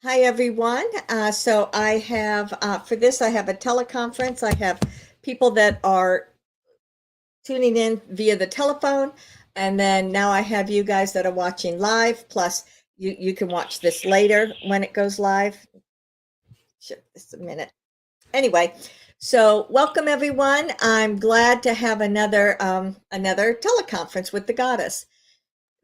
Hi, everyone. So I have, for this, I have a teleconference. I have people that are tuning in via the telephone. And then now I have you guys that are watching live. Plus, you can watch this later when it goes live. Just a minute. Anyway, so welcome, everyone. I'm glad to have another teleconference with the goddess.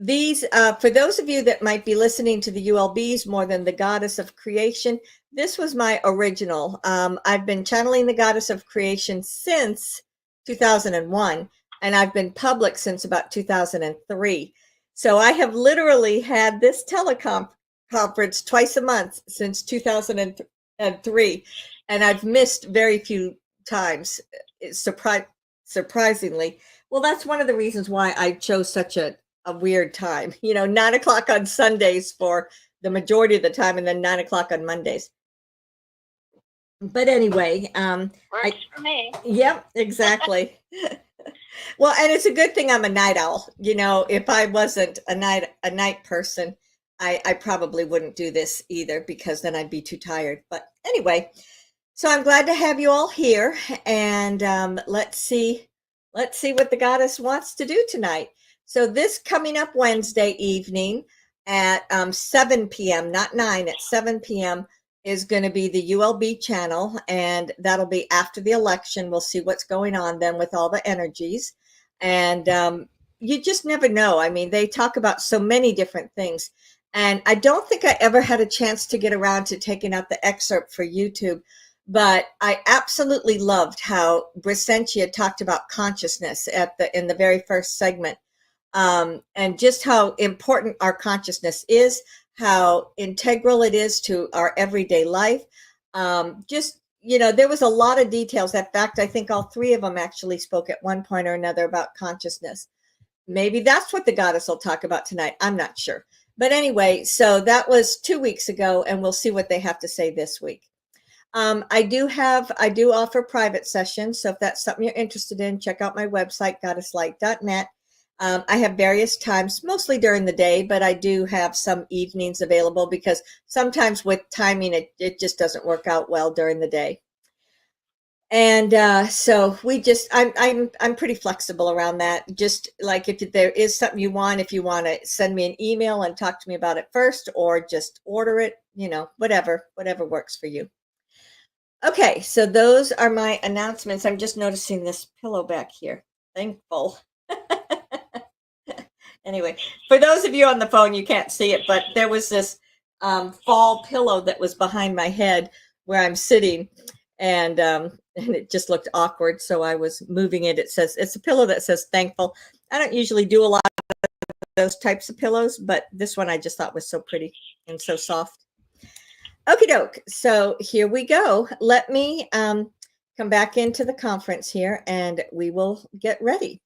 These, for those of you that might be listening to the ULBs more than the Goddess of Creation, this was my original. I've been channeling the Goddess of Creation since 2001, and I've been public since about 2003. So I have literally had this conference twice a month since 2003, and I've missed very few times, surprisingly. Well, that's one of the reasons why I chose such a weird time, 9 o'clock on Sundays for the majority of the time, and then 9 o'clock on Mondays. But anyway, works for me. Yep, exactly. Well, and it's a good thing I'm a night owl. If I wasn't a night person, I probably wouldn't do this either because then I'd be too tired. But anyway, so I'm glad to have you all here, and let's see what the goddess wants to do tonight. So this coming up Wednesday evening at 7 p.m., not 9, at 7 p.m. is going to be the ULB channel, and that'll be after the election. We'll see what's going on then with all the energies. And you just never know. I mean, they talk about so many different things. And I don't think I ever had a chance to get around to taking out the excerpt for YouTube, but I absolutely loved how Brisentia talked about consciousness in the very first segment, and just how important our consciousness is, how integral it is to our everyday life. There was a lot of details. In fact, I think all three of them actually spoke at one point or another about consciousness. Maybe that's what the goddess will talk about tonight. I'm not sure. But anyway, so that was 2 weeks ago, and we'll see what they have to say this week. I do offer private sessions. So if that's something you're interested in, check out my website, goddesslight.net. I have various times, mostly during the day, but I do have some evenings available because sometimes with timing, it just doesn't work out well during the day. And so I'm pretty flexible around that. Just like if there is something you want, if you want to send me an email and talk to me about it first, or just order it, whatever works for you. Okay, so those are my announcements. I'm just noticing this pillow back here. Thankful. Anyway, for those of you on the phone, you can't see it, but there was this fall pillow that was behind my head where I'm sitting, and it just looked awkward, so I was moving it. It's a pillow that says thankful. I don't usually do a lot of those types of pillows, but this one I just thought was so pretty and so soft. Okie doke. So here we go. Let me come back into the conference here, and we will get ready.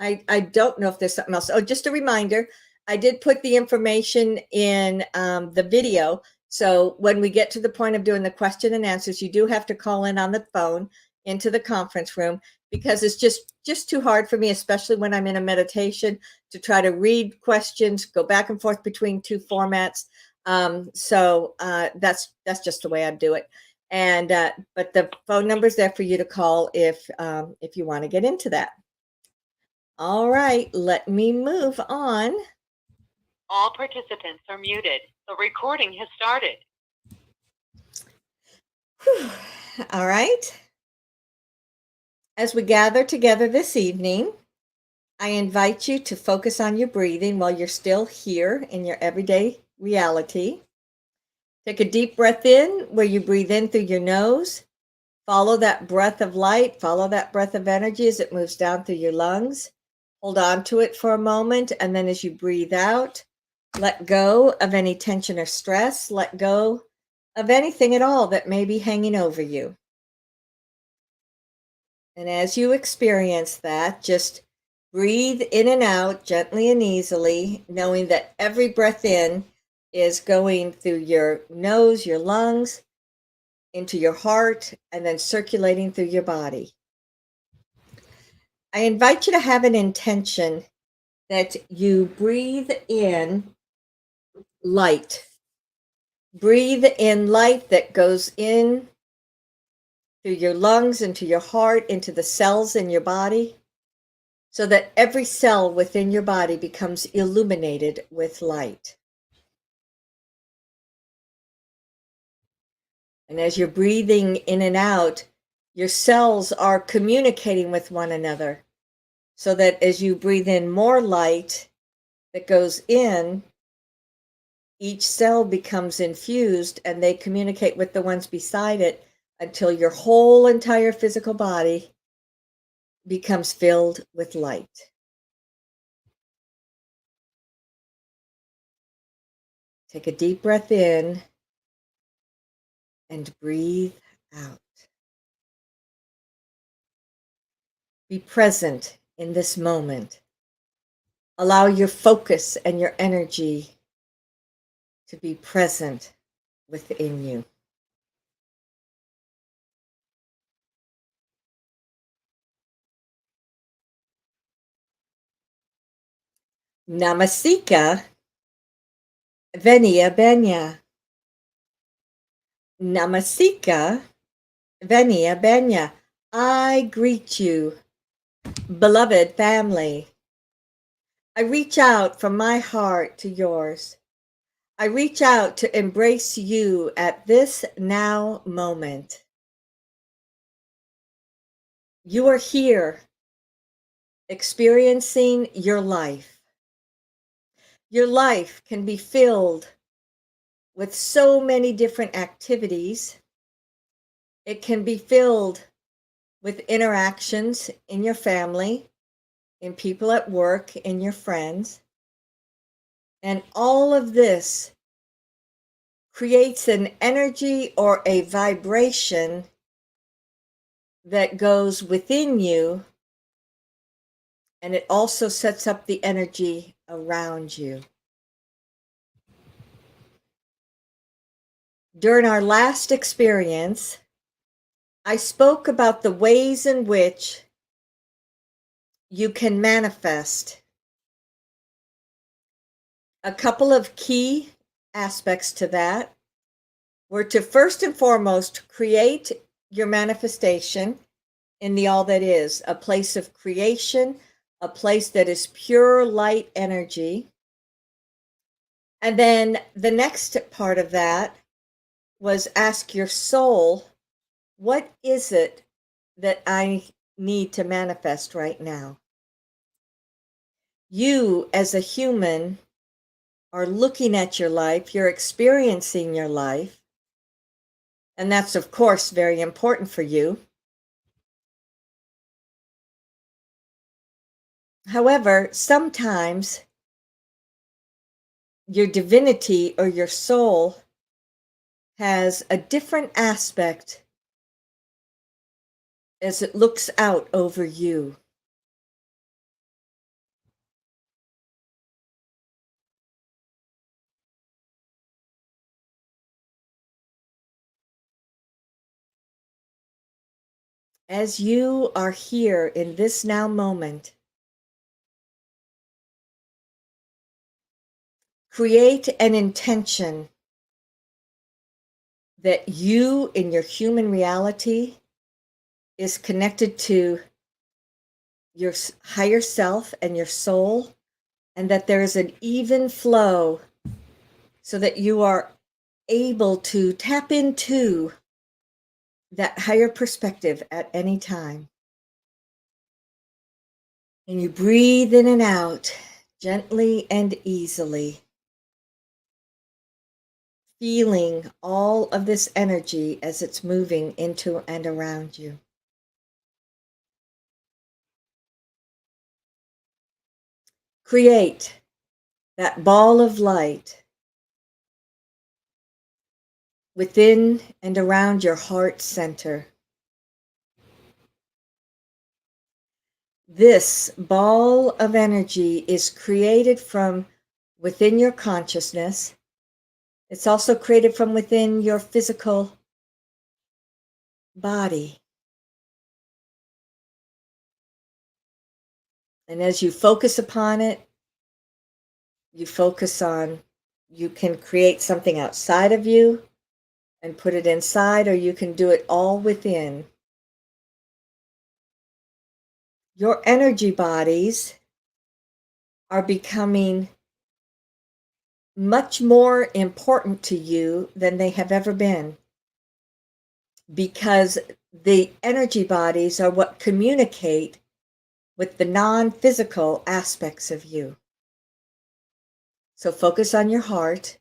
I don't know if there's something else. Oh, just a reminder, I did put the information in the video. So when we get to the point of doing the question and answers, you do have to call in on the phone into the conference room, because it's just too hard for me, especially when I'm in a meditation, to try to read questions, go back and forth between two formats. So that's just the way I do it. And but the phone number is there for you to call if you want to get into that. All right, let me move on. All participants are muted. The recording has started. Whew. All right. As we gather together this evening, I invite you to focus on your breathing while you're still here in your everyday reality. Take a deep breath in where you breathe in through your nose. Follow that breath of light, follow that breath of energy as it moves down through your lungs. Hold on to it for a moment, and then as you breathe out, let go of any tension or stress. Let go of anything at all that may be hanging over you. And as you experience that, just breathe in and out gently and easily, knowing that every breath in is going through your nose, your lungs, into your heart, and then circulating through your body. I invite you to have an intention that you breathe in light, Breathe in light that goes in through your lungs, into your heart, into the cells in your body, so that every cell within your body becomes illuminated with light. And as you're breathing in and out, your cells are communicating with one another, so that as you breathe in more light that goes in, each cell becomes infused and they communicate with the ones beside it until your whole entire physical body becomes filled with light. Take a deep breath in and breathe out. Be present in this moment. Allow your focus and your energy to be present within you. Namasika Venia Benya. Namasika Venia Benya. I greet you, beloved family. I reach out from my heart to yours. I reach out to embrace you at this now moment. You are here experiencing your life. Your life can be filled with so many different activities. It can be filled with interactions in your family, in people at work, in your friends. And all of this creates an energy or a vibration that goes within you, and it also sets up the energy around you. During our last experience, I spoke about the ways in which you can manifest. A couple of key aspects to that were to first and foremost create your manifestation in the all that is, a place of creation, a place that is pure light energy. And then the next part of that was ask your soul, what is it that I need to manifest right now? You, as a human, are looking at your life, you're experiencing your life, and that's, of course, very important for you. However, sometimes your divinity or your soul has a different aspect as it looks out over you. As you are here in this now moment, create an intention that you in your human reality is connected to your higher self and your soul, and that there is an even flow so that you are able to tap into that higher perspective at any time. And you breathe in and out gently and easily, feeling all of this energy as it's moving into and around you. Create that ball of light within and around your heart center. This ball of energy is created from within your consciousness. It's also created from within your physical body. And as you focus upon it, you focus on You can create something outside of you and put it inside, or you can do it all within. Your energy bodies are becoming much more important to you than they have ever been, because the energy bodies are what communicate with the non-physical aspects of you. So focus on your heart,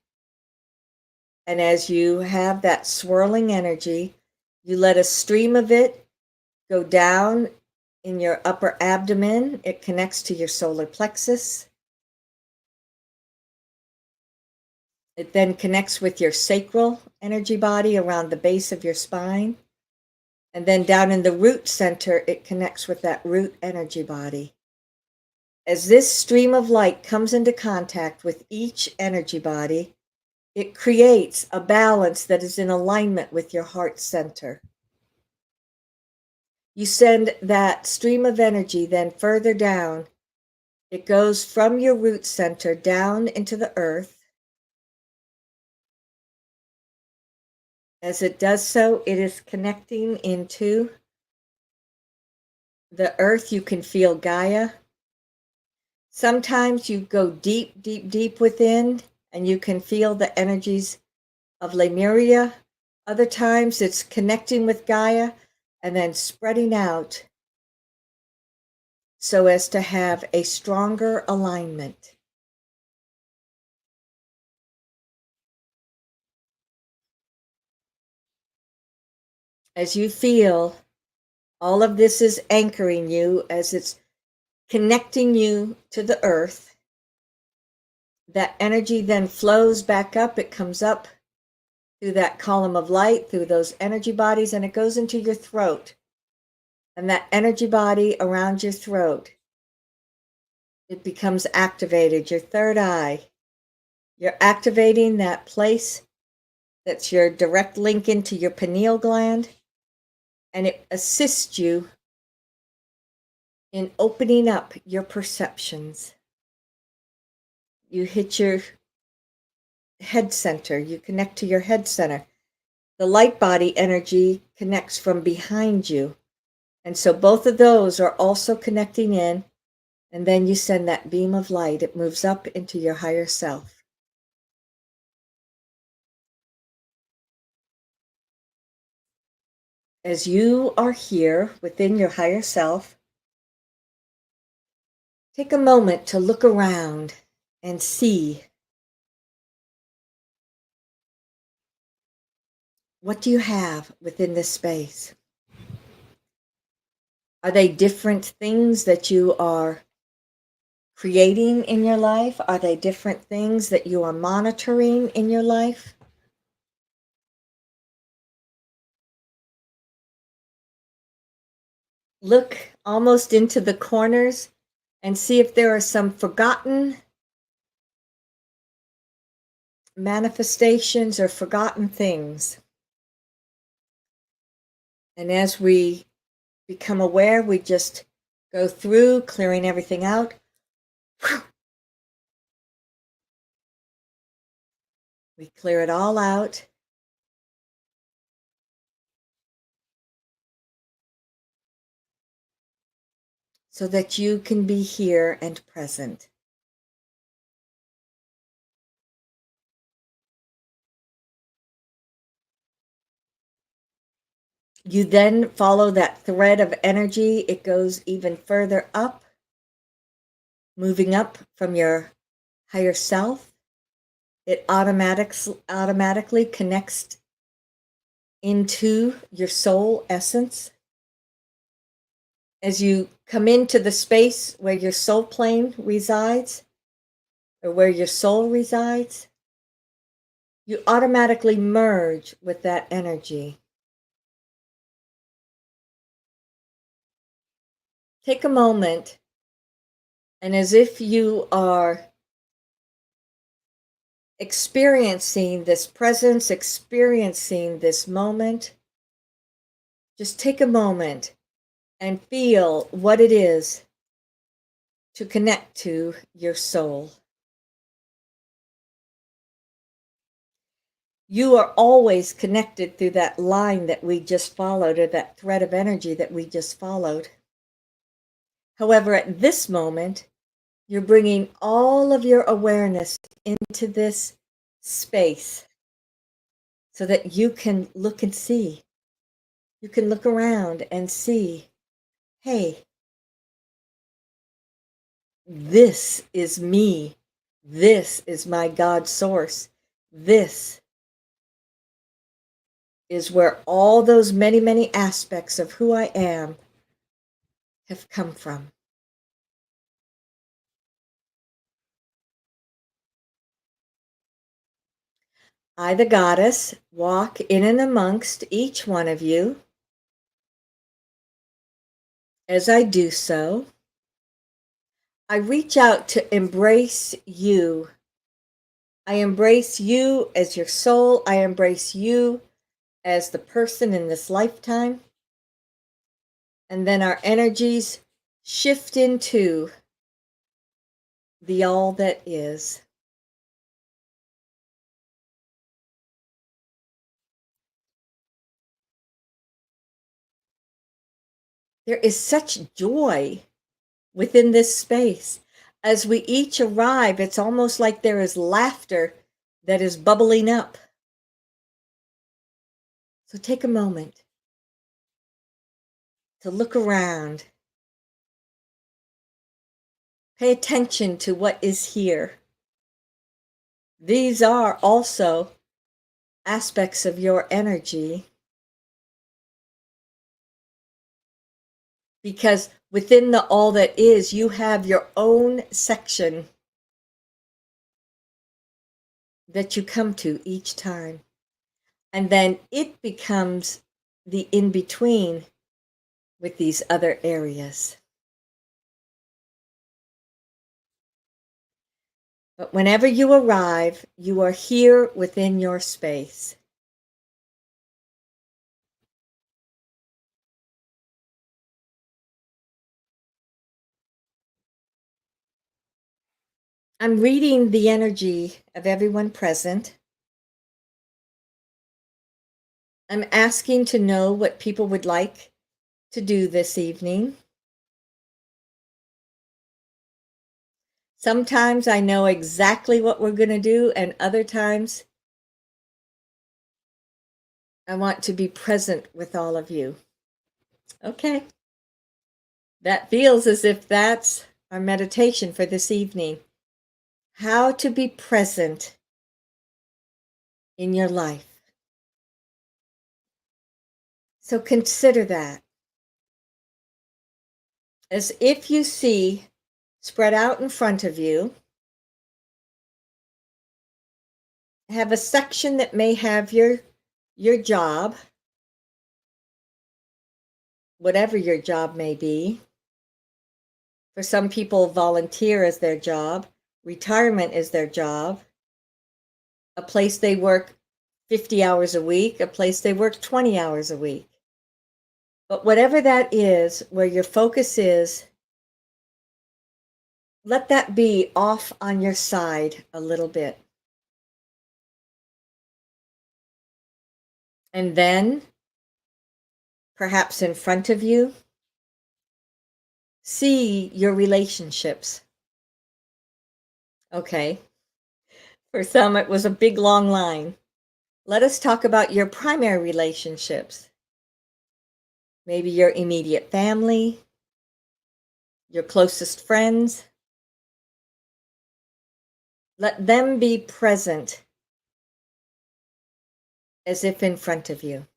and as you have that swirling energy, you let a stream of it go down in your upper abdomen. It connects to your solar plexus. It then connects with your sacral energy body around the base of your spine. And then down in the root center, it connects with that root energy body. As this stream of light comes into contact with each energy body, it creates a balance that is in alignment with your heart center. You send that stream of energy then further down. It goes from your root center down into the earth. As it does so, it is connecting into the earth. You can feel Gaia. Sometimes you go deep, deep, deep within, and you can feel the energies of Lemuria. Other times it's connecting with Gaia and then spreading out so as to have a stronger alignment. As you feel, all of this is anchoring you as it's connecting you to the earth. That energy then flows back up. It comes up through that column of light, through those energy bodies, and it goes into your throat. And that energy body around your throat, it becomes activated, your third eye. You're activating that place that's your direct link into your pineal gland, and it assists you in opening up your perceptions. You hit your head center, you connect to your head center. The light body energy connects from behind you. And so both of those are also connecting in, and then you send that beam of light. It moves up into your higher self. As you are here within your higher self, take a moment to look around and see, what do you have within this space? Are they different things that you are creating in your life? Are they different things that you are monitoring in your life? Look almost into the corners and see if there are some forgotten manifestations or forgotten things. And as we become aware, we just go through clearing everything out. We clear it all out. So that you can be here and present. You then follow that thread of energy. It goes even further up, moving up from your higher self. It automatically connects into your soul essence. As you come into the space where your soul plane resides, or where your soul resides, you automatically merge with that energy. Take a moment, and as if you are experiencing this presence, experiencing this moment, just take a moment and feel what it is to connect to your soul. You are always connected through that line that we just followed, or that thread of energy that we just followed. However, at this moment, you're bringing all of your awareness into this space so that you can look and see. You can look around and see, hey, this is me. This is my God source. This is where all those many, many aspects of who I am have come from. I, the goddess, walk in and amongst each one of you. As I do so, I reach out to embrace you. I embrace you as your soul. I embrace you as the person in this lifetime. And then our energies shift into the all that is. There is such joy within this space. As we each arrive, it's almost like there is laughter that is bubbling up. So take a moment to look around. Pay attention to what is here. These are also aspects of your energy, because within the all that is, you have your own section that you come to each time. And then it becomes the in-between with these other areas. But whenever you arrive, you are here within your space. I'm reading the energy of everyone present. I'm asking to know what people would like to do this evening. Sometimes I know exactly what we're going to do, and other times I want to be present with all of you. Okay. That feels as if that's our meditation for this evening. How to be present in your life. So consider that as if you see spread out in front of you, have a section that may have your job, whatever your job may be. For some people, volunteer is their job, retirement is their job, a place they work 50 hours a week, a place they work 20 hours a week. But whatever that is, where your focus is, let that be off on your side a little bit. And then, perhaps in front of you, see your relationships. Okay. For some, it was a big, long line. Let us talk about your primary relationships. Maybe your immediate family, your closest friends. Let them be present as if in front of you.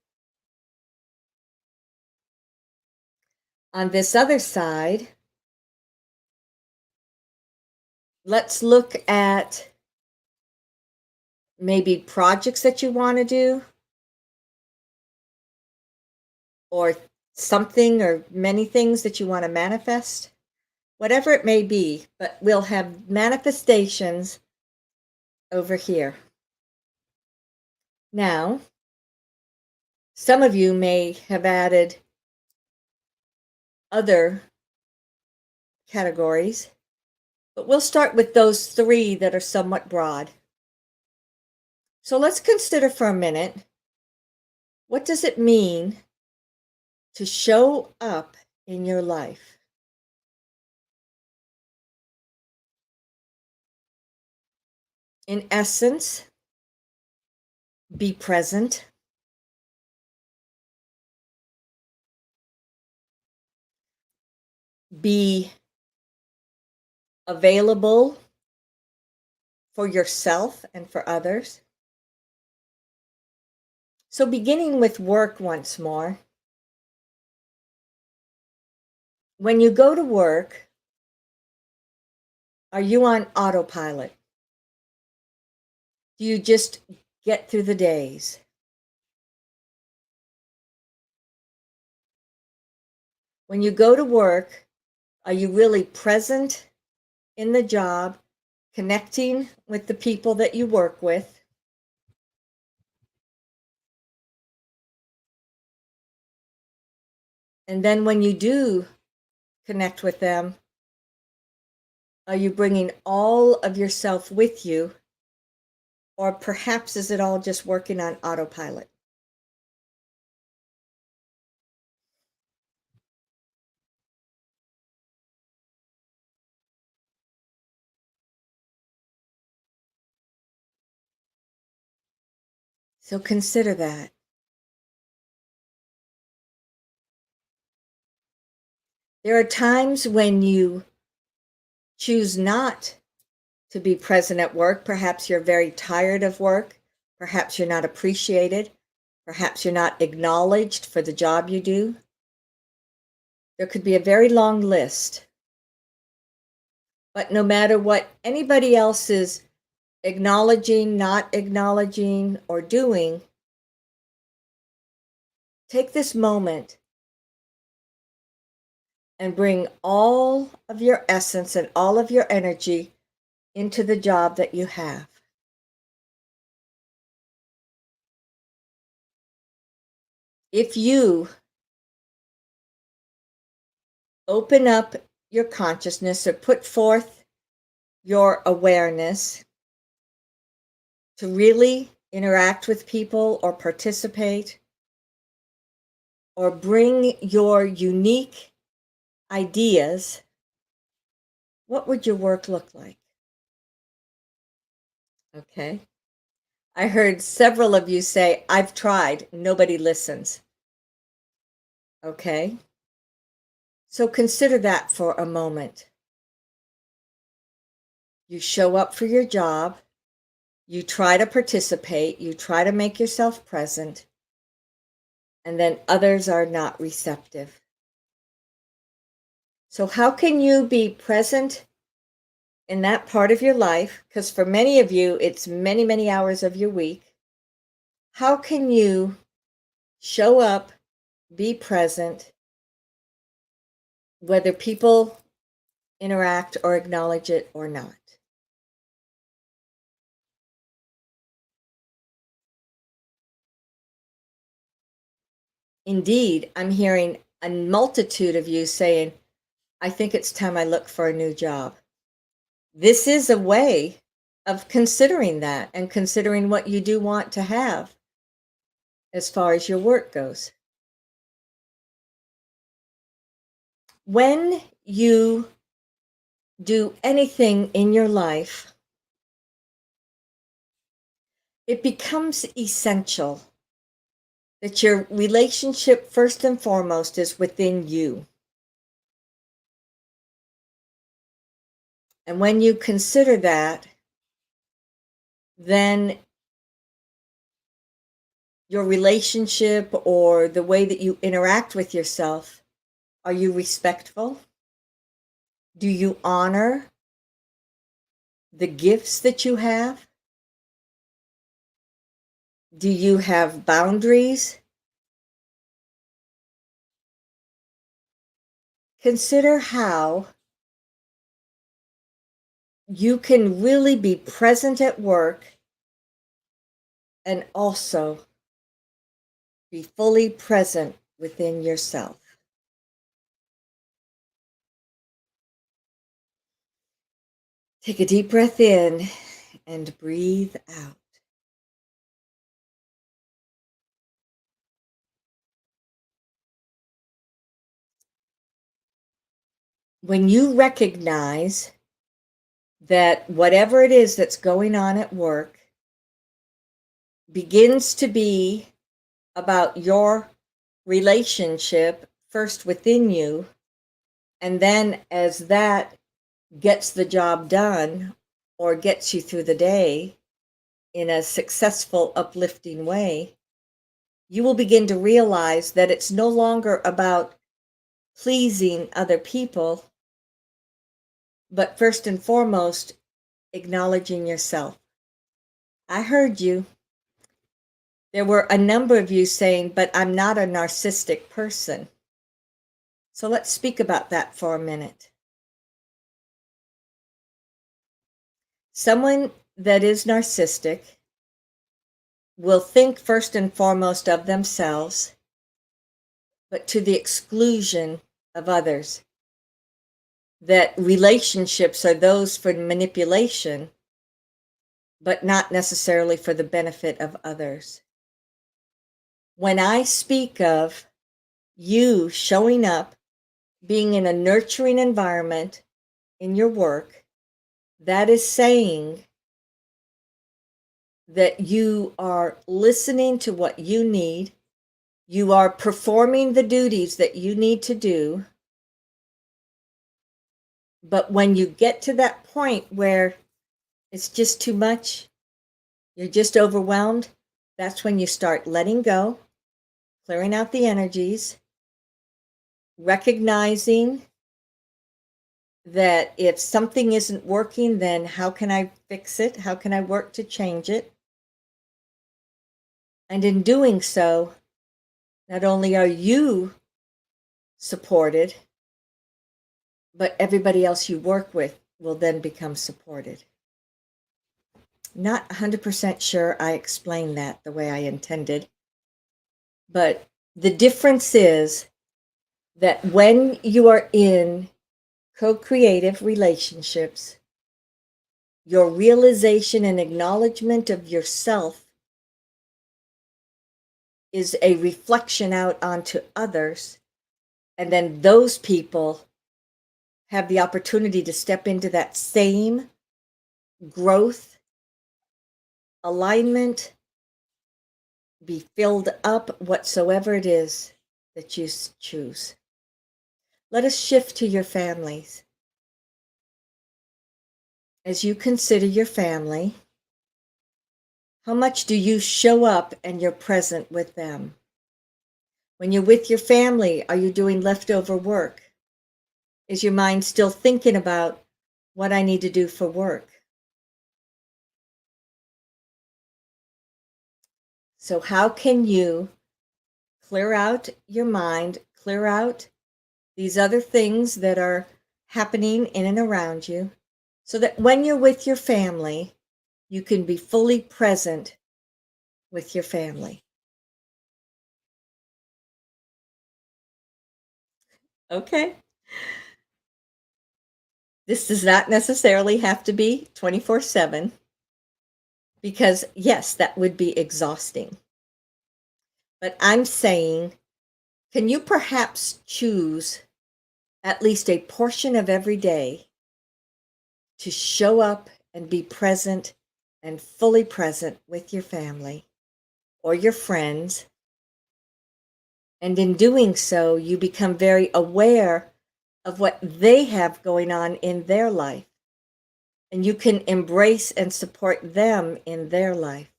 On this other side, let's look at maybe projects that you want to do, or something or many things that you want to manifest, whatever it may be, but we'll have manifestations over here. Now, some of you may have added other categories, but we'll start with those three that are somewhat broad. So let's consider for a minute, what does it mean to show up in your life? In essence, be present, be available for yourself and for others. So, beginning with work once more, when you go to work, are you on autopilot? Do you just get through the days? When you go to work, are you really present in the job, connecting with the people that you work with? And then when you do connect with them, are you bringing all of yourself with you? Or perhaps is it all just working on autopilot? So consider that. There are times when you choose not to be present at work. Perhaps you're very tired of work. Perhaps you're not appreciated. Perhaps you're not acknowledged for the job you do. There could be a very long list. But no matter what anybody else is acknowledging, not acknowledging, or doing, take this moment and bring all of your essence and all of your energy into the job that you have. If you open up your consciousness or put forth your awareness to really interact with people or participate or bring your unique ideas, what would your work look like? Okay. I heard several of you say, I've tried, nobody listens. Okay. So consider that for a moment. You show up for your job, you try to participate, you try to make yourself present, and then others are not receptive. So, how can you be present in that part of your life? Because for many of you, it's many, many hours of your week. How can you show up, be present, whether people interact or acknowledge it or not? Indeed, I'm hearing a multitude of you saying, I think it's time I look for a new job. This is a way of considering that and considering what you do want to have as far as your work goes. When you do anything in your life, it becomes essential that your relationship, first and foremost, is within you. And when you consider that, then your relationship or the way that you interact with yourself, are you respectful? Do you honor the gifts that you have? Do you have boundaries? Consider how you can really be present at work and also be fully present within yourself. Take a deep breath in and breathe out. when you recognize that whatever it is that's going on at work begins to be about your relationship first within you, and then as that gets the job done or gets you through the day in a successful, uplifting way, you will begin to realize that it's no longer about pleasing other people, but first and foremost, acknowledging yourself. I heard you. There were a number of you saying, but I'm not a narcissistic person. So let's speak about that for a minute. Someone that is narcissistic will think first and foremost of themselves, but to the exclusion of others. That relationships are those for manipulation, but not necessarily for the benefit of others. When I speak of you showing up, being in a nurturing environment in your work, that is saying that you are listening to what you need, you are performing the duties that you need to do. But when you get to that point where it's just too much, you're just overwhelmed, that's when you start letting go, clearing out the energies, recognizing that if something isn't working, then how can I fix it? How can I work to change it? And in doing so, not only are you supported, but everybody else you work with will then become supported. Not 100% sure I explained that the way I intended, but the difference is that when you are in co-creative relationships, your realization and acknowledgement of yourself is a reflection out onto others, and then those people have the opportunity to step into that same growth, alignment, be filled up, whatsoever it is that you choose. Let us shift to your families. As you consider your family, how much do you show up and you're present with them? When you're with your family, are you doing leftover work? Is your mind still thinking about what I need to do for work? So how can you clear out your mind, clear out these other things that are happening in and around you, so that when you're with your family, you can be fully present with your family? Okay. This does not necessarily have to be 24/7, because yes, that would be exhausting. But I'm saying, can you perhaps choose at least a portion of every day to show up and be present and fully present with your family or your friends? And in doing so, you become very aware of what they have going on in their life. And you can embrace and support them in their life.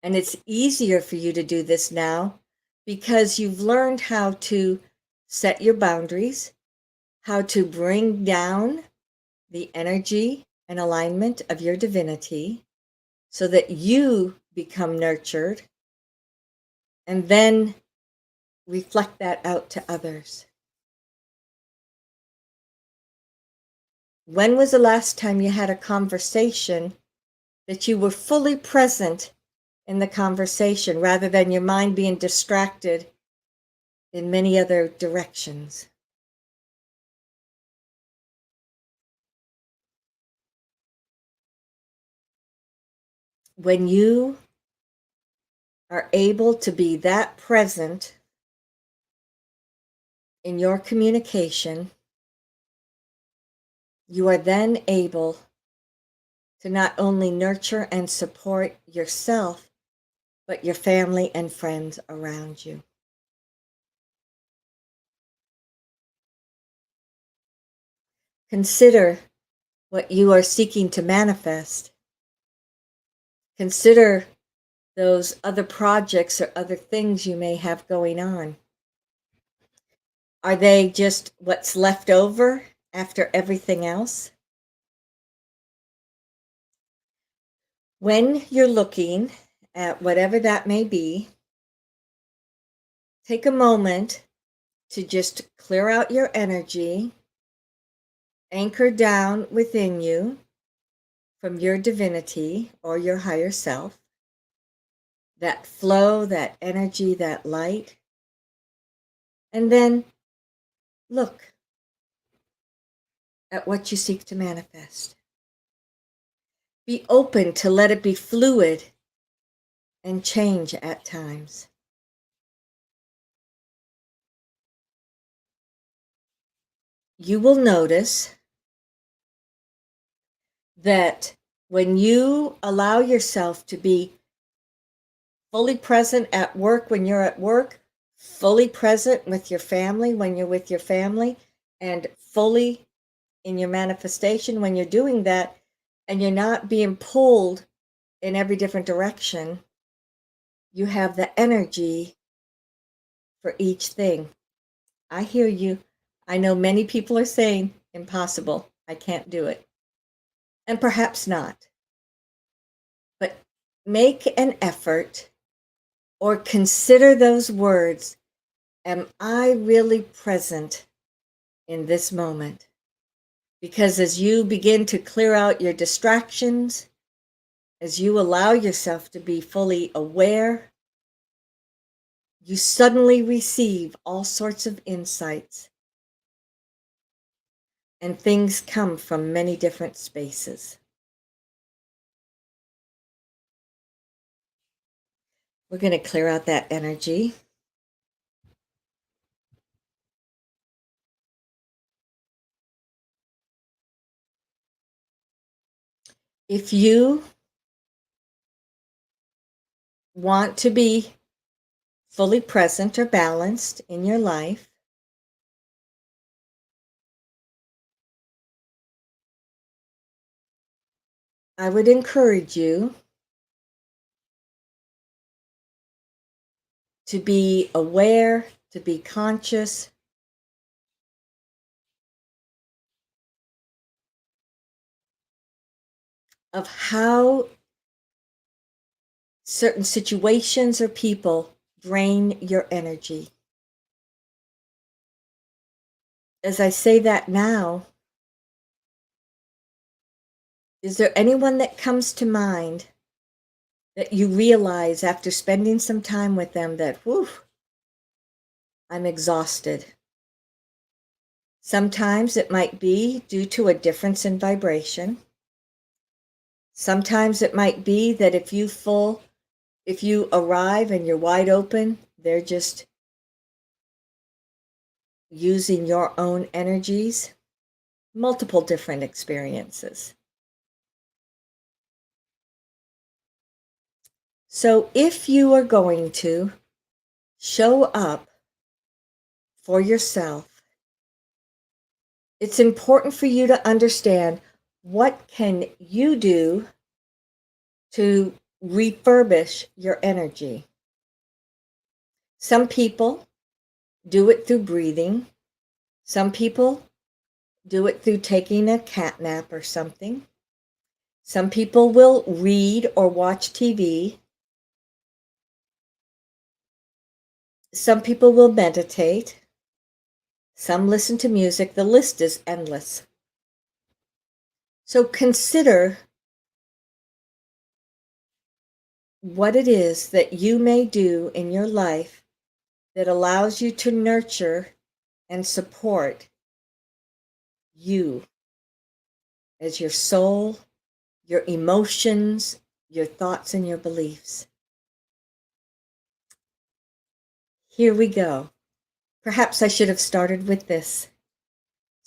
And it's easier for you to do this now because you've learned how to set your boundaries, how to bring down the energy and alignment of your divinity so that you become nurtured, and then reflect that out to others. When was the last time you had a conversation that you were fully present in the conversation rather than your mind being distracted in many other directions? When you are able to be that present in your communication, You are then able to not only nurture and support yourself, but your family and friends around you. Consider what you are seeking to manifest. Consider those other projects or other things you may have going on. Are they just what's left over after everything else? When you're looking at whatever that may be, take a moment to just clear out your energy, anchor down within you from your divinity or your higher self, that flow, that energy, that light, and then look at what you seek to manifest. Be open to let it be fluid and change at times. You will notice that when you allow yourself to be fully present at work when you're at work, fully present with your family when you're with your family, and fully in your manifestation when you're doing that, and you're not being pulled in every different direction, you have the energy for each thing. I hear you. I know many people are saying, impossible, I can't do it. And perhaps not. But make an effort or consider those words. Am I really present in this moment? Because as you begin to clear out your distractions, as you allow yourself to be fully aware, you suddenly receive all sorts of insights, and things come from many different spaces. We're going to clear out that energy. If you want to be fully present or balanced in your life, I would encourage you to be aware, to be conscious of how certain situations or people drain your energy. As I say that now, is there anyone that comes to mind that you realize after spending some time with them that, whew, I'm exhausted? Sometimes it might be due to a difference in vibration. Sometimes it might be that if you arrive and you're wide open, they're just using your own energies. Multiple different experiences. So if you are going to show up for yourself, it's important for you to understand what can you do to refurbish your energy. Some people do it through breathing. Some people do it through taking a cat nap or something. Some people will read or watch TV. Some people will meditate. Some listen to music. The list is endless. So consider what it is that you may do in your life that allows you to nurture and support you as your soul, your emotions, your thoughts, and your beliefs. Here we go. Perhaps I should have started with this.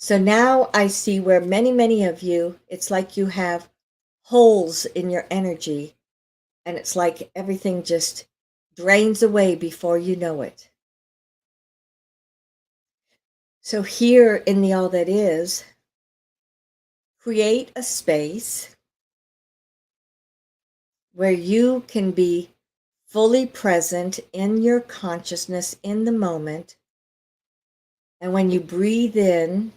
So now I see where many, many of you, it's like you have holes in your energy, and it's like everything just drains away before you know it. So here in the All That Is, create a space where you can be fully present in your consciousness in the moment. And when you breathe in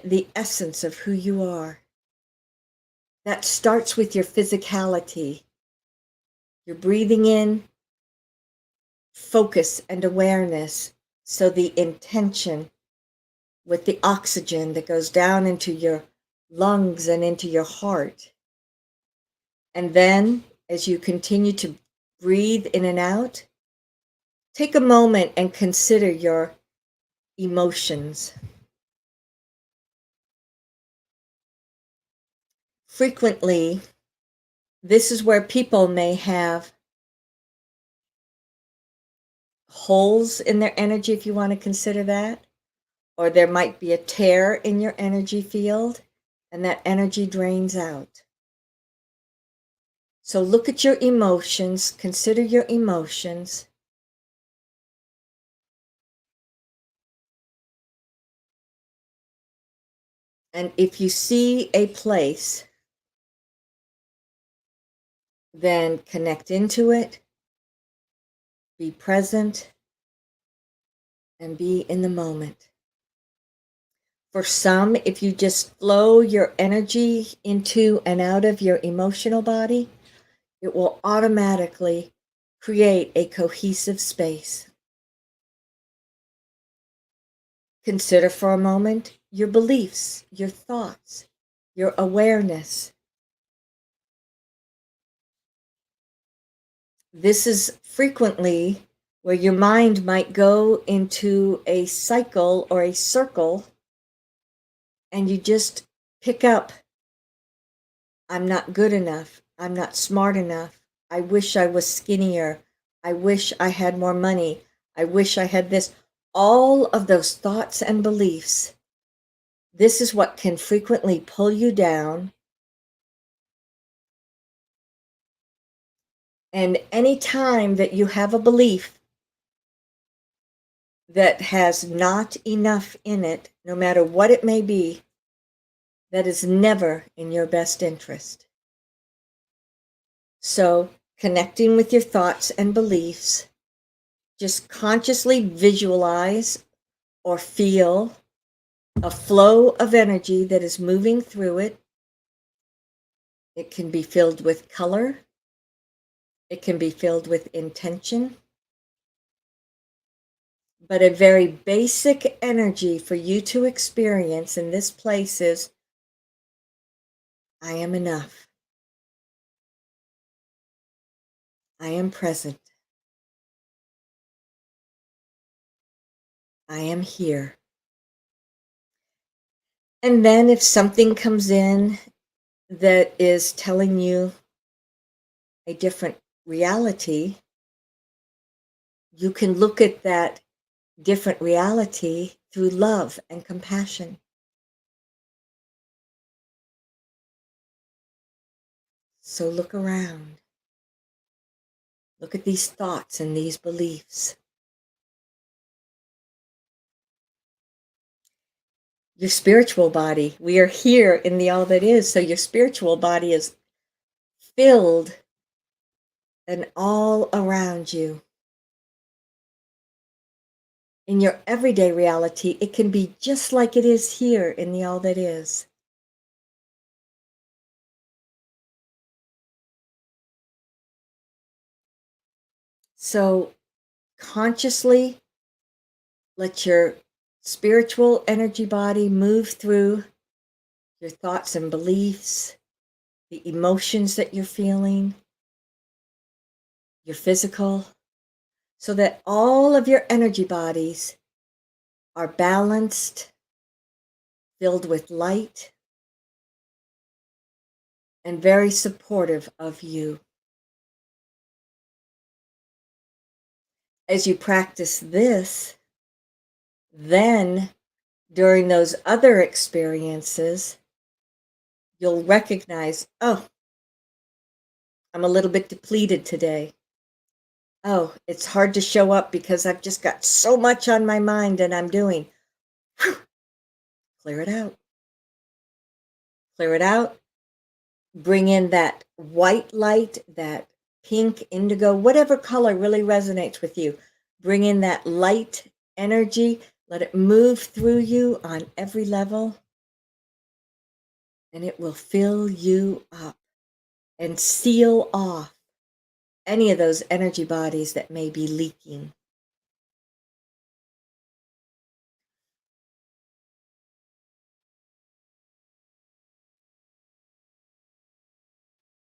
the essence of who you are. That starts with your physicality. You're breathing in focus and awareness. So the intention with the oxygen that goes down into your lungs and into your heart. And then as you continue to breathe in and out, take a moment and consider your emotions. Frequently, this is where people may have holes in their energy, if you want to consider that, or there might be a tear in your energy field, and that energy drains out. So look at your emotions, consider your emotions. And if you see a place, then connect into it, be present, and be in the moment. For some, if you just flow your energy into and out of your emotional body, it will automatically create a cohesive space. Consider for a moment your beliefs, your thoughts, your awareness. This is frequently where your mind might go into a cycle or a circle, and you just pick up, I'm not good enough, I'm not smart enough, I wish I was skinnier, I wish I had more money, I wish I had this. All of those thoughts and beliefs, this is what can frequently pull you down. And any time that you have a belief that has not enough in it, no matter what it may be, that is never in your best interest. So, connecting with your thoughts and beliefs, just consciously visualize or feel a flow of energy that is moving through it. It can be filled with color. It can be filled with intention. But a very basic energy for you to experience in this place is, I am enough. I am present. I am here. And then if something comes in that is telling you a different reality, you can look at that different reality through love and compassion. So look around. Look at these thoughts and these beliefs. Your spiritual body, we are here in the All That Is, so your spiritual body is filled and all around you. In your everyday reality, it can be just like it is here in the All That Is. So consciously let your spiritual energy body move through your thoughts and beliefs, the emotions that you're feeling, your physical, so that all of your energy bodies are balanced, filled with light, and very supportive of you. As you practice this, then during those other experiences, you'll recognize, oh, I'm a little bit depleted today. Oh, it's hard to show up because I've just got so much on my mind and I'm doing. Whew, clear it out. Clear it out. Bring in that white light, that pink, indigo, whatever color really resonates with you. Bring in that light energy. Let it move through you on every level, and it will fill you up and seal off any of those energy bodies that may be leaking.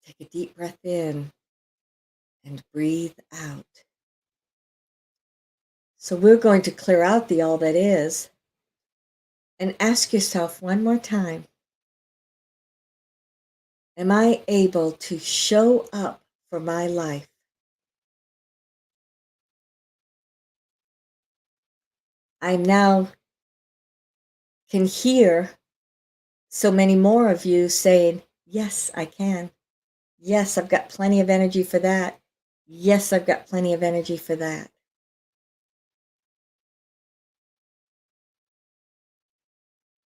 Take a deep breath in and breathe out. So we're going to clear out the all that is and ask yourself one more time, am I able to show up for my life? I now can hear so many more of you saying, yes, I can. Yes, I've got plenty of energy for that. Yes, I've got plenty of energy for that.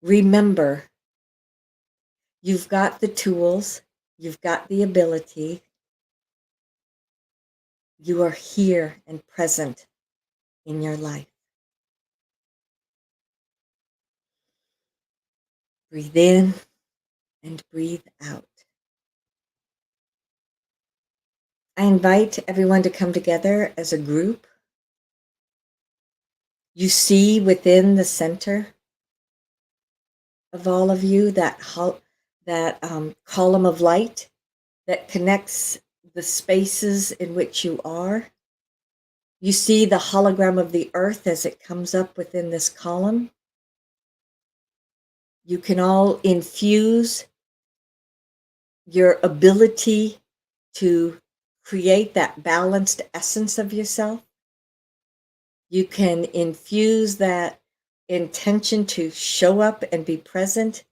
Remember, you've got the tools, you've got the ability. You are here and present in your life. Breathe in and breathe out. I invite everyone to come together as a group. You see within the center of all of you that column of light that connects the spaces in which you are. You see the hologram of the earth as it comes up within this column. You can all infuse your ability to create that balanced essence of yourself. You can infuse that intention to show up and be present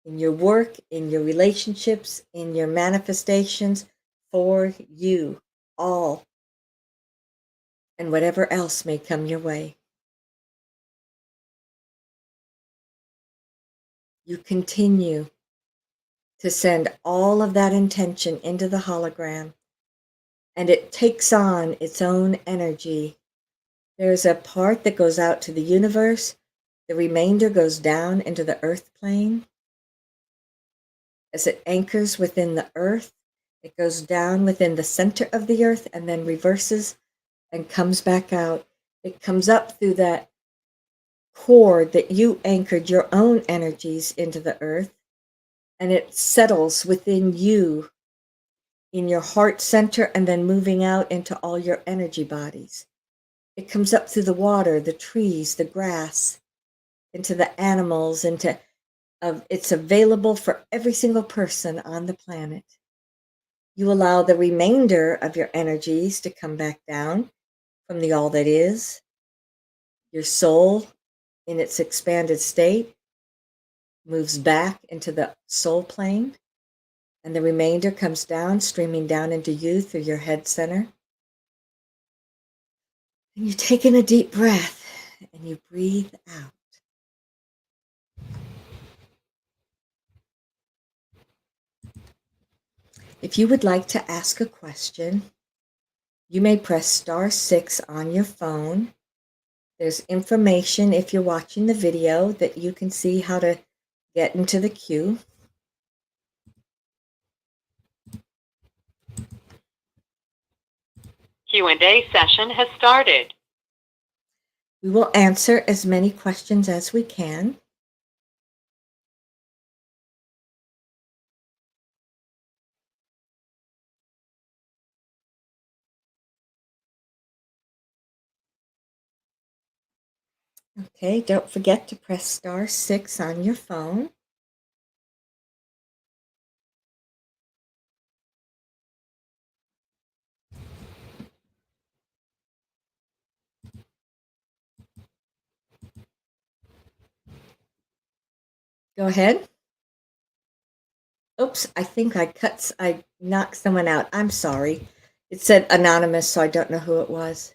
in your work, in your relationships, in your manifestations for you all, and whatever else may come your way. You continue to send all of that intention into the hologram, and it takes on its own energy. There's a part that goes out to the universe, the remainder goes down into the earth plane. As it anchors within the earth, it goes down within the center of the earth and then reverses and comes back out. It comes up through that cord that you anchored your own energies into the earth, and it settles within you in your heart center and then moving out into all your energy bodies. It comes up through the water, the trees, the grass, into the animals, it's available for every single person on the planet. You allow the remainder of your energies to come back down from the all that is, your soul in its expanded state moves back into the soul plane, and the remainder comes down, streaming down into you through your head center. And you take in a deep breath and you breathe out. If you would like to ask a question, you may press *6 on your phone. There's information if you're watching the video that you can see how to get into the queue. Q&A session has started. We will answer as many questions as we can. Okay, don't forget to press *6 on your phone. Go ahead. Oops, I think I knocked someone out. I'm sorry. It said anonymous, so I don't know who it was.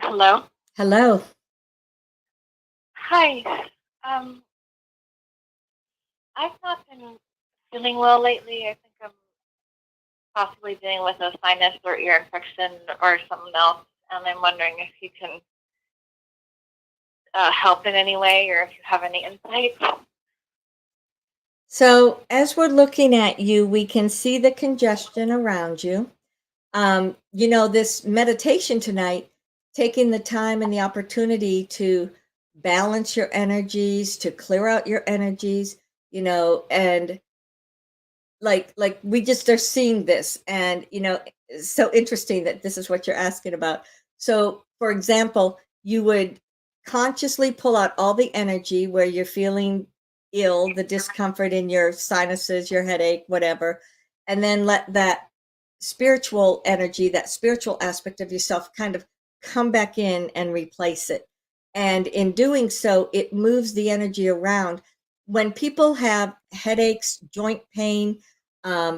Hello. Hello. Hi. Um, I've not been feeling well lately. I think I'm possibly dealing with a sinus or ear infection or something else, and I'm wondering if you can help in any way or if you have any insight. So, as we're looking at you, we can see the congestion around you. This meditation tonight, taking the time and the opportunity to balance your energies, to clear out your energies, and like we just are seeing this, and it's so interesting that this is what you're asking about. So, for example, you would consciously pull out all the energy where you're feeling ill, the discomfort in your sinuses, your headache, whatever, and then let that spiritual energy, that spiritual aspect of yourself, kind of come back in and replace it. And in doing so, it moves the energy around. When people have headaches, joint pain,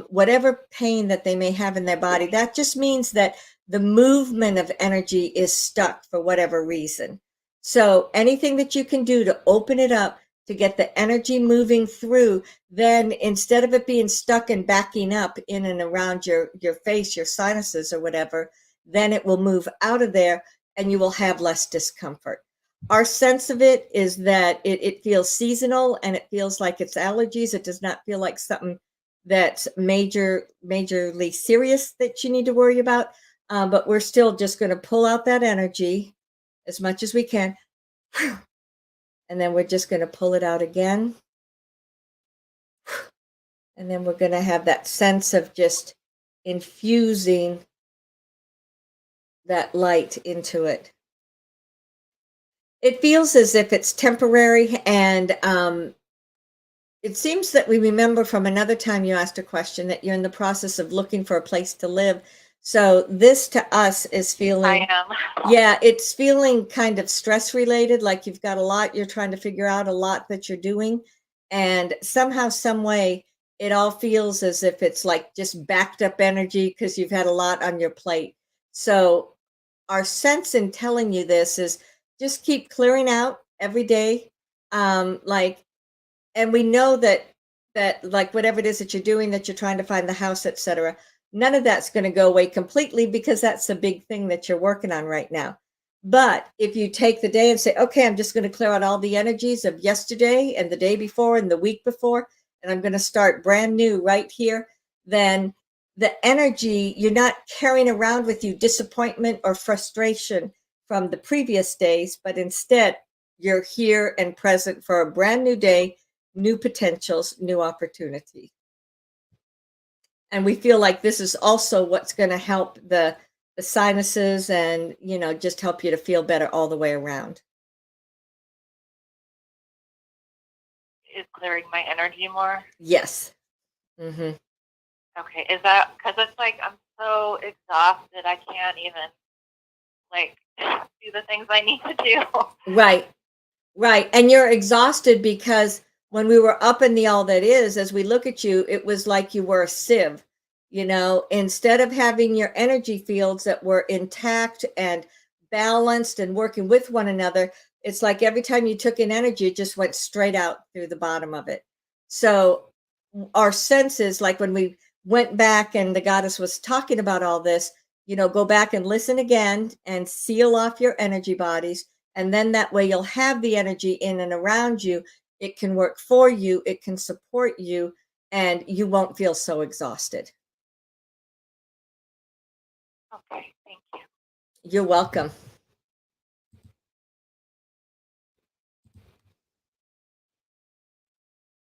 whatever pain that they may have in their body, that just means that the movement of energy is stuck for whatever reason. So anything that you can do to open it up, to get the energy moving through, then instead of it being stuck and backing up in and around your face, your sinuses or whatever, then it will move out of there and you will have less discomfort. Our sense of it is that it feels seasonal, and it feels like it's allergies. It does not feel like something that's majorly serious that you need to worry about. But we're still just going to pull out that energy as much as we can. And then we're just going to pull it out again. And then we're going to have that sense of just infusing that light into it. It feels as if it's temporary, and it seems that we remember from another time you asked a question that you're in the process of looking for a place to live. So this to us is feeling, I am. yeah, it's feeling kind of stress related, like you've got a lot you're trying to figure out, a lot that you're doing. And somehow, some way, it all feels as if it's like just backed up energy because you've had a lot on your plate. So our sense in telling you this is just keep clearing out every day. Like, and we know that like whatever it is that you're doing, that you're trying to find the house, etc., none of that's going to go away completely, because that's a big thing that you're working on right now. But if you take the day and say, okay, I'm just going to clear out all the energies of yesterday and the day before and the week before, and I'm going to start brand new right here, then the energy, you're not carrying around with you disappointment or frustration from the previous days, but instead you're here and present for a brand new day, new potentials, new opportunity. And we feel like this is also what's going to help the sinuses, and just help you to feel better all the way around. Is clearing my energy more? Yes. Hmm. Okay. Is that because it's like I'm so exhausted I can't even like do the things I need to do? Right. Right. And you're exhausted because when we were up in the all that is, as we look at you, it was like you were a sieve. Instead of having your energy fields that were intact and balanced and working with one another, it's like every time you took in energy, it just went straight out through the bottom of it. So our senses, like when we went back and the goddess was talking about all this, go back and listen again and seal off your energy bodies. And then that way you'll have the energy in and around you. It can work for you, it can support you, and you won't feel so exhausted. Okay. Thank you. You're welcome.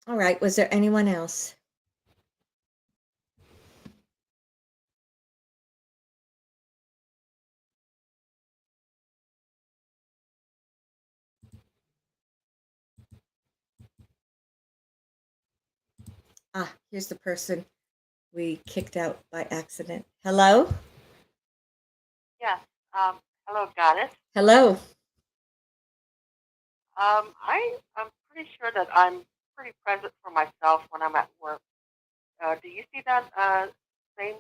All right. Was there anyone else? Ah, here's the person we kicked out by accident. Hello? Yes. Hello, goddess. Hello. I'm pretty sure that I'm pretty present for myself when I'm at work. Do you see that same?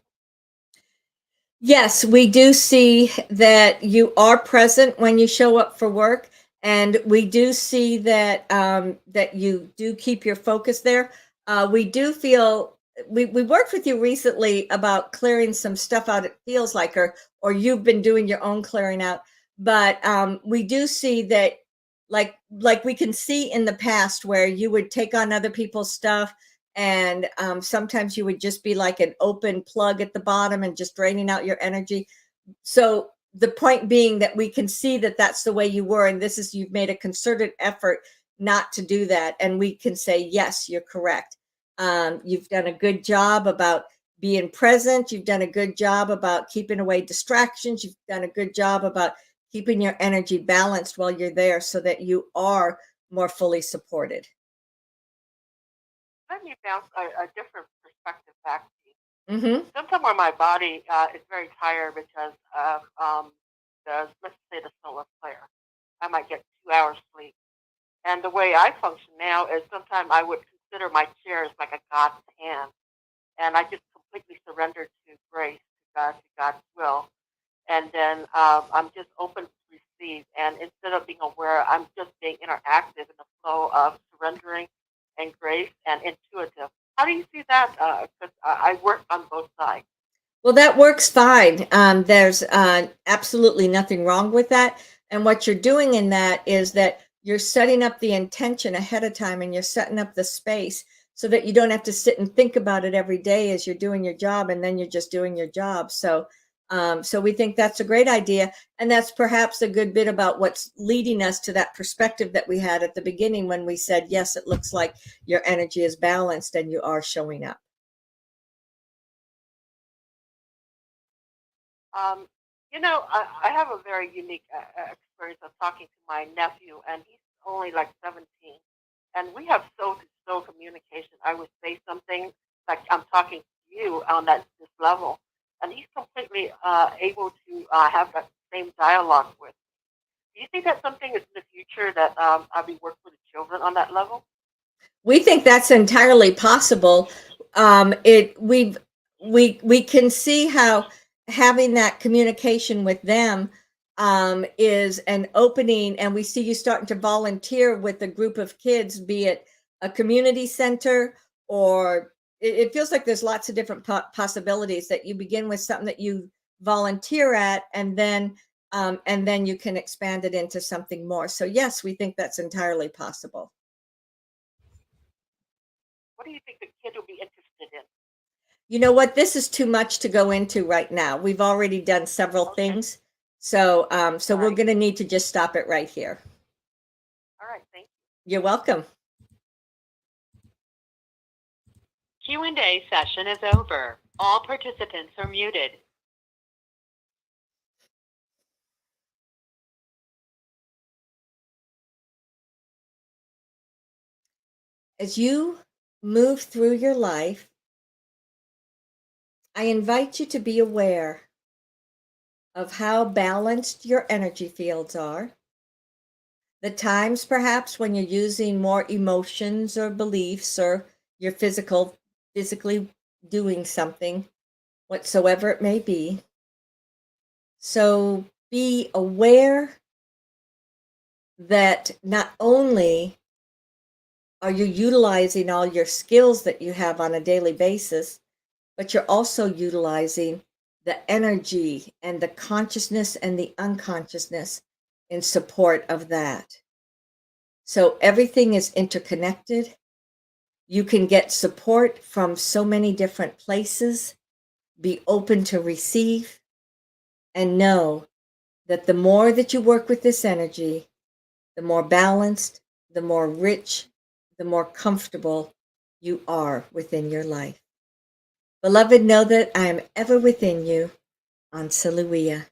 Yes, we do see that you are present when you show up for work, and we do see that that you do keep your focus there. We do feel we worked with you recently about clearing some stuff out. It feels like, or you've been doing your own clearing out, but we do see that like we can see in the past where you would take on other people's stuff, and sometimes you would just be like an open plug at the bottom and just draining out your energy. So the point being that we can see that that's the way you were, and this is you've made a concerted effort not to do that, and we can say yes, you're correct. You've done a good job about being present. You've done a good job about keeping away distractions. You've done a good job about keeping your energy balanced while you're there so that you are more fully supported. Let me bounce a different perspective back to you. Hmm. Sometimes where my body is very tired because of the, let's say, the solar flare. I might get 2 hours sleep. And the way I function now is sometimes I would consider my chair as like a God's hand. And I just completely surrender to grace, to God's will. And then I'm just open to receive. And instead of being aware, I'm just being interactive in the flow of surrendering and grace and intuitive. How do you see that? Because I work on both sides. Well, that works fine. There's absolutely nothing wrong with that. And what you're doing in that is that you're setting up the intention ahead of time, and you're setting up the space so that you don't have to sit and think about it every day as you're doing your job, and then you're just doing your job. So we think that's a great idea. And that's perhaps a good bit about what's leading us to that perspective that we had at the beginning when we said, yes, it looks like your energy is balanced and you are showing up. Um, I have a very unique experience of talking to my nephew, and he's only like 17. And we have so to so communication. I would say something like I'm talking to you on this level, and he's completely able to have that same dialogue with. Do you think that something is in the future that I'll be working with the children on that level? We think that's entirely possible. It we can see how having that communication with them is an opening, and we see you starting to volunteer with a group of kids, be it a community center, or it feels like there's lots of different possibilities that you begin with something that you volunteer at, and then you can expand it into something more. So yes, we think that's entirely possible. What do you think the kid will be interested in? You know what? This is too much to go into right now. We've already done several Okay, things. So all we're right, going to need to just stop it right here. all right, thank you. You're welcome. Q&A session is over. All participants are muted. As you move through your life, I invite you to be aware of how balanced your energy fields are, the times perhaps when you're using more emotions or beliefs, or you're physically doing something, whatsoever it may be. So be aware that not only are you utilizing all your skills that you have on a daily basis, but you're also utilizing the energy and the consciousness and the unconsciousness in support of that. So everything is interconnected. You can get support from so many different places. Be open to receive, and know that the more that you work with this energy, the more balanced, the more rich, the more comfortable you are within your life. Beloved, know that I am ever within you on Saluia.